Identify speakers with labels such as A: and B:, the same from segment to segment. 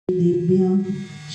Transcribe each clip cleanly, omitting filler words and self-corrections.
A: दिव्या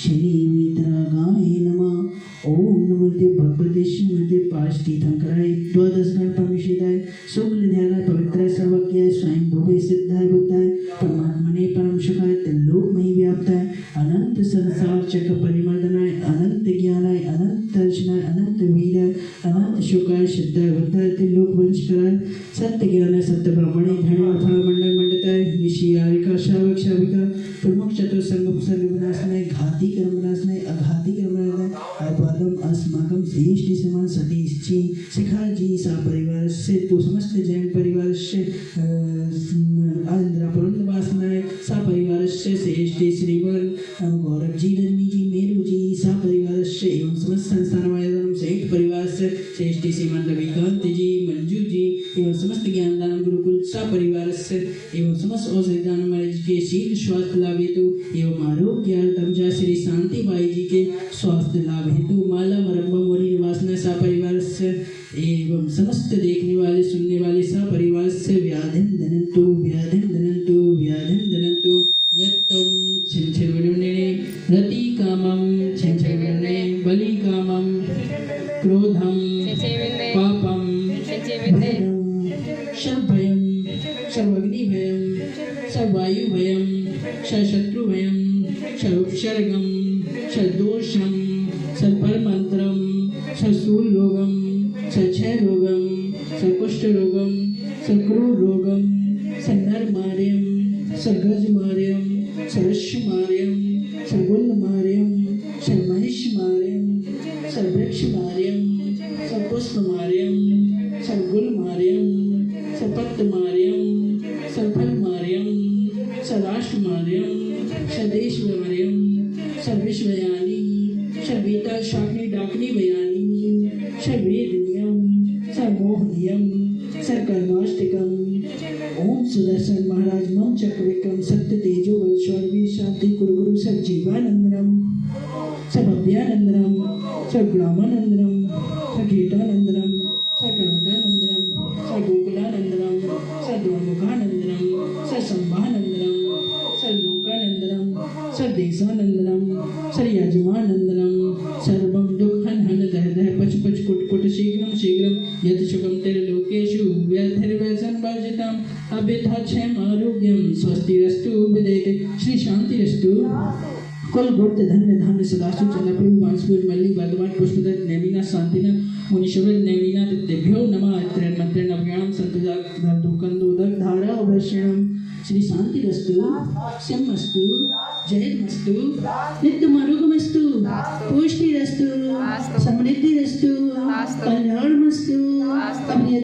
A: श्रीमित्रगाय नमः। ओम नमोते भगवते श्रीमते पार्षदीर्थंकराय द्वादशगण परमेश्वराय शुक्ल ध्यानाय पवित्राय सर्वज्ञाय स्वयं भुवे सिद्धाय बुद्धाय परमात्मने परम सुखाय त्रिलोकमयि व्याप्ताय अनंत संसार चक्र परिमर्दनाय अनंत ज्ञानाय अनंत दर्शनाय अनंत वीराय अनंत शुकाय सिद्धाय बुद्धाय त्रिलोक वंशकराय सत्य ज्ञानाय सत्य ब्राह्मणे धन्य फल मंडल मंडिताय निशी आरिका श्रावक श्राविका प्रमुख चतुर्संग उपसर्ग विनाशनाय घाती कर्म विनाशनाय अघाती कर्म विनाशनाय अपादम अस्माकं श्रेष्ठ समान सतीश जी शिखा जी सा परिवार से तो समस्त जैन परिवार से आंध्र पुरंद वासनाय सा परिवार से श्रेष्ठ श्रीवर गौरव जी रजनी जी मेरू जी सा परिवार से एवं समस्त संस्थान वायुदान श्रेष्ठ परिवार से श्रेष्ठ श्रीमान रविकांत जी मंजू जी एवं समस्त ज्ञानदान गुरुकुल सा परिवार से एवं समस्त औषधिदान महाराज के शीघ्र स्वास्थ्य लाभ हेतु एवं आरोग्य तमजा श्री शांति बाई जी के स्वास्थ्य लाभ हेतु माला मरम्बम वरी निवासना सा परिवार से एवं समस्त देखने वाले सुनने वाले सा परिवार से व्याधिम धनंतु मृत्युम छिंछिरवने रति कामम छिंछिरवने बलि कामम क्रोधम पापम शर्भयम सर्वग्नि भयम सर्वायु भयम शत्रु भयम सर्वोपसर्गम सर्दोषम सर्परमंत्रम सर्सूल रोगम सर्क्षय रोगम सर्कुष्ठ रोगम सर्क्रूर रोगम सन्नर मार्यम सर्गज मार्यम सरस्व मार्यम सर्गुल मार्यम सर्महिष मार्यम सर्वृक्ष मार्यम सर्पुष्प मार्यम सर्गुल मार्यम सर्पत्त मार्यम सर्फल मार्यम सराष्ट्र मार्यम सदेश मार्यम सर्विश्वयानी सर्वेता शाकनी डाकनी बयानी सर्वेद नियम सर्वोहनियम सर्कर्माष्टकम। ओम सुदर्शन महाराज मम चक्र विक्रम सत्य तेजो वैश्वर्वी शांति गुरु सज्जीवानंदनम सबभ्यानंदनम सगुणामानंदनम सकीटानंदनम सकर्वटानंदनम सगोकुलानंदनम सद्वमुखानंदनम ससंभानंदनम सर्लोकानंदनम सर्देशानंदनम सर्यजमानंदनम सर्वं दुःखं हन दह दह पच पच कुट कुट शीघ्रं शीघ्रं यत् सुखं त्रिलोकेषु व्याधिर्व्यसनं वर्जितम् अभिधाक्षयम् आरोग्यं स्वस्तिरस्तु विदेते श्री शांतिरस्तु। कुल गुप्त धन्य धान्य सदाशिव चंद्रप्रभु वांसपुर मल्ली वर्धमान पुष्पदत्त नैमिना शांतिना मुनिशवर नैमिना तेभ्यो नमः। त्रेन मंत्रेण अभिज्ञानं संतुजा दुःखंदोदक धारा अवश्यम श्री शांतिरस्तु शमस्तु जयमस्तु नित्यमारोग्यमस्तु पुष्टिरस्तु समृद्धिरस्तु